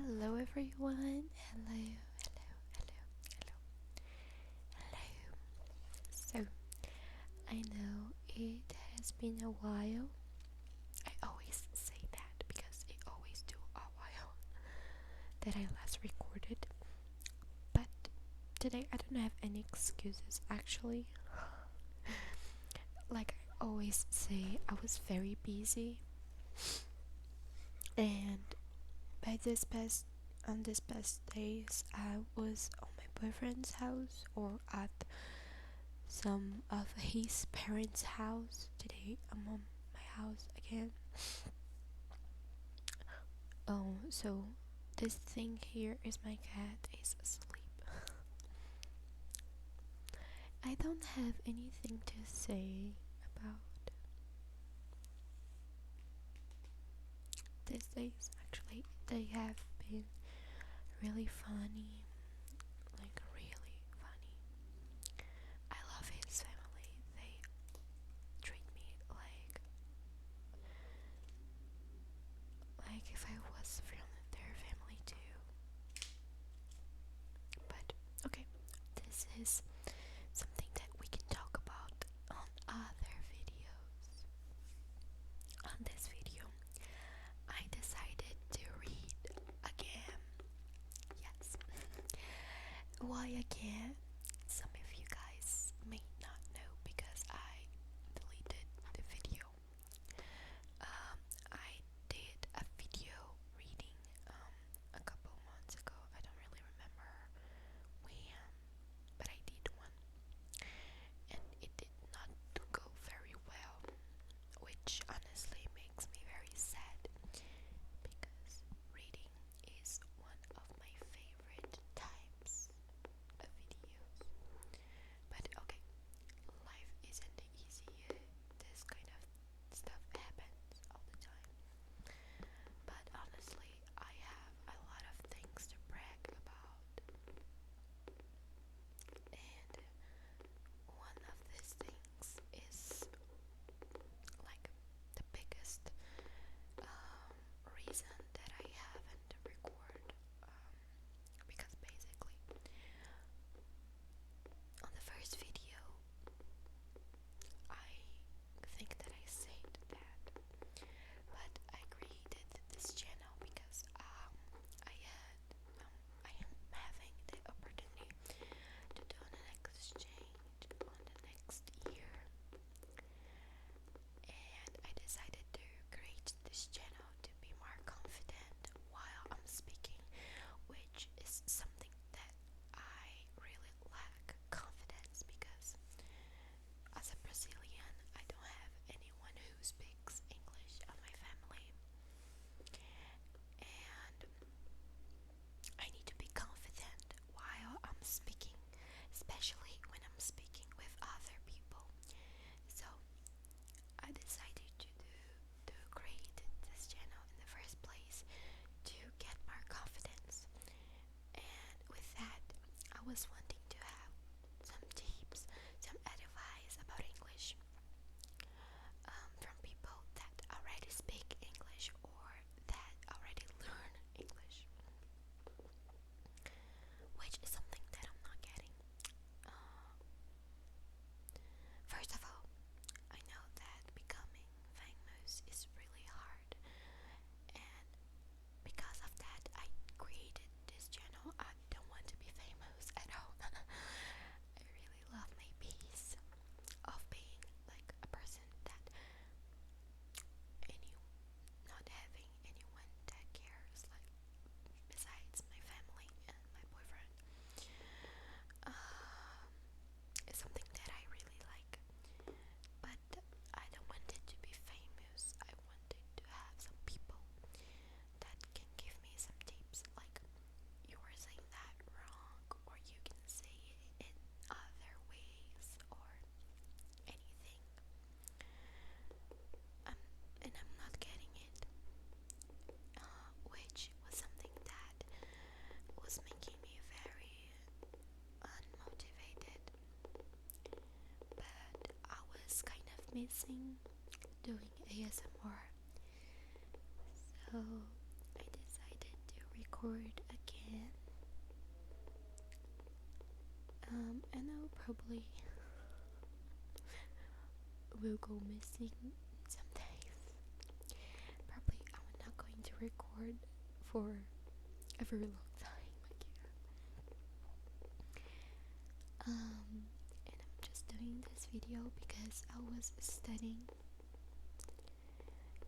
Hello everyone. Hello. So, I know it has been a while. I always say that because it always do a while that I last recorded. But today I don't have any excuses actually. Like I always say, I was very busy, and by this past on these past days I was on my boyfriend's house or at some of his parents' house. Today I'm on my house again. So this thing here is my cat is asleep. I don't have anything to say about these days. Actually, they have been really funny, like really funny. I love his family. They treat me like if I was from their family too. But okay, this is something that we can talk about on other videos. On this video, I decided to read again. Yes. Why again? Some of you guys may not know because I deleted the video. I did a video reading a couple months ago. I don't really remember when, but I did one, and it did not go very well, which honestly makes me very sad because reading is one of my favorite types of videos. But okay, life isn't easy. This kind of stuff happens all the time. But honestly, I have a lot of things to brag about, and one of these things is like the biggest reason that I haven't record, because basically on the first video I think that I said that, but I created this channel because I am having the opportunity to do an exchange on the next year, and I decided to create this channel to be more confident while I'm speaking, which is something that I really lack confidence because as a Brazilian I don't have anyone who speaks English in my family, and I need to be confident while I'm speaking, especially when I'm speaking with other people. So I decided to create this channel in the first place to get more confidence. And with that, I was wanting to have some tips, some advice about English, from people that already speak English or that already learn English, which is something that I'm not getting. Uh, First of all, I know that becoming famous is really hard, and because of that, I created this channel. I don't want to be famous at all. I really love my peace of being like a person that any not having anyone that cares, like besides my family and my boyfriend. Um, it's something that I really like, but I don't want it to be famous. I wanted to have some people that can give me some tips, like you were saying that wrong, or you can say it in other ways, or anything. Um, and I'm not getting it, which was something that was making me very unmotivated. But I was kind of missing doing ASMR, so I decided to record record again. I know probably will go missing some days. Probably I'm not going to record for a very long time again. And I'm just doing this video because I was studying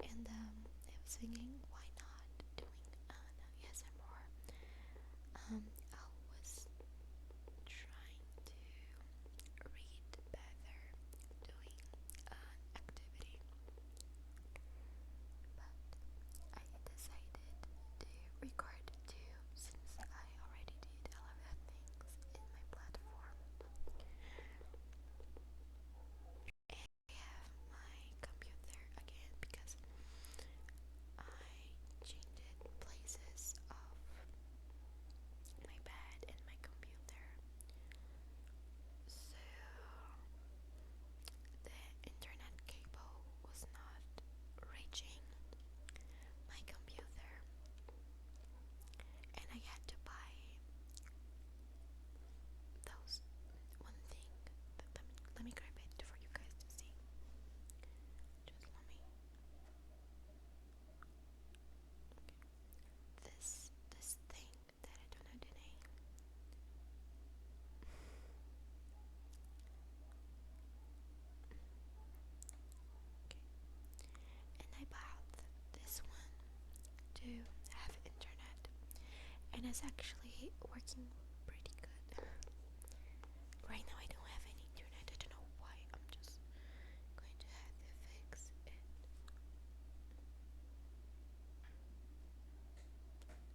and I was thinking why not doing ASMR. I was trying to read better doing an activity, but I decided to record too since I already did a lot of things in my platform. And I have my computer again because I changed places of my bed and my computer. So the internet cable was not reaching my computer, and I had to buy those one thing. Let me grab it for you guys to see. Just let me. This thing that I don't know the name. And I bought this one to have internet, and it's actually working pretty good. Right now I don't have any internet. I don't know why. I'm just going to have to fix it.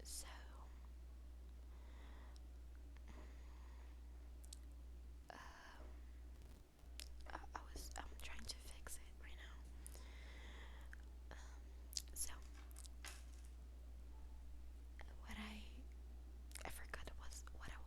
So I'm trying to fix it right now. So what I forgot was what I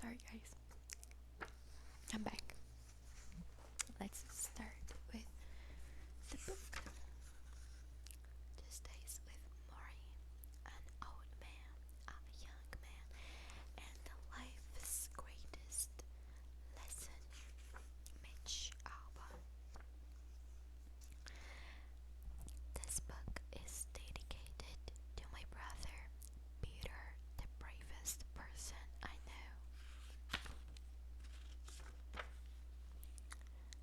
Sorry, guys. I'm back. Let's start with the book. Tuesdays with Maury, an old man, a young man, and life's greatest lesson. Mitch Albom. This book is dedicated to my brother, Peter, the bravest person I know.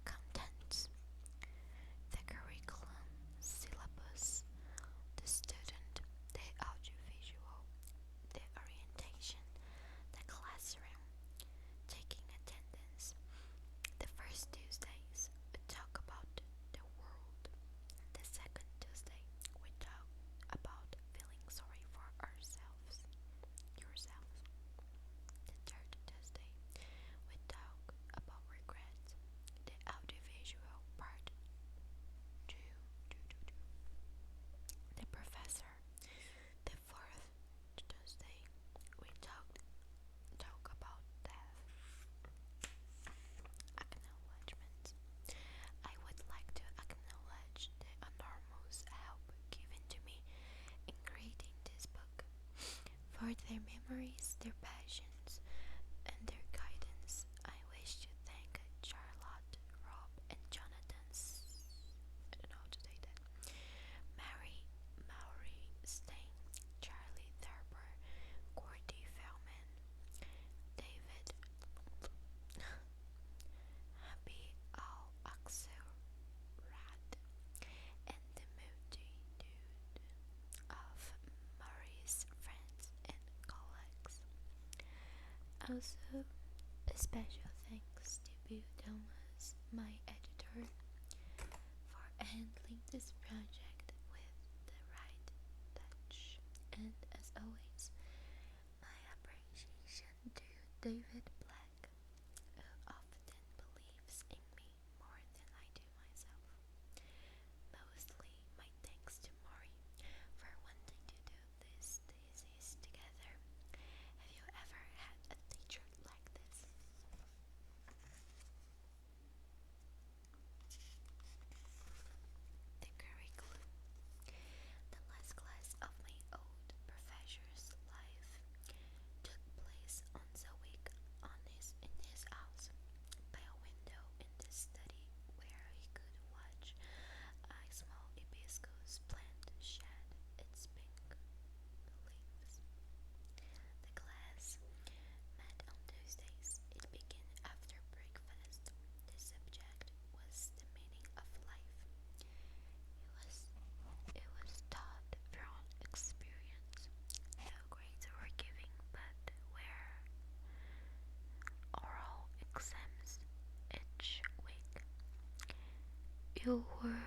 Contents: the curriculum, syllabus, the student, the audiovisual, the orientation, the classroom, taking attendance. The first Tuesdays we talk about the world. The second Tuesday we talk about feeling sorry for ourselves, yourselves. The third Tuesday we talk about regrets. The audiovisual part two, the professor. The fourth Tuesday we talk about death. Acknowledgement. I would like to acknowledge the enormous help given to me in creating this book. For their memories, their passions, and their guidance, I wish to thank Charlotte, Rob, and Jonathan. I don't know how to say that. Mary, Maury, Stain, Charlie Thurber, Gordy Feldman, David, Happy Al Axel Rad, and the multitude of Murray's friends and colleagues. Also, a special thanks to Bill Thomas, my editor, for handling this project with the right touch. And as always, my appreciation to David Black, who often believes in me more than I do myself. Mostly my thanks to Maury for wanting to do this thesis together. Have you ever had a teacher like this? The curriculum. The last class of my old professor's life took place once a week in his house, by a window in the study where he could watch a small hibiscus plant shed its pink leaves. The class met on Tuesdays. It began after breakfast. The subject was the meaning of life. It was taught from experience. No grades were given, but were oral exams each week. You were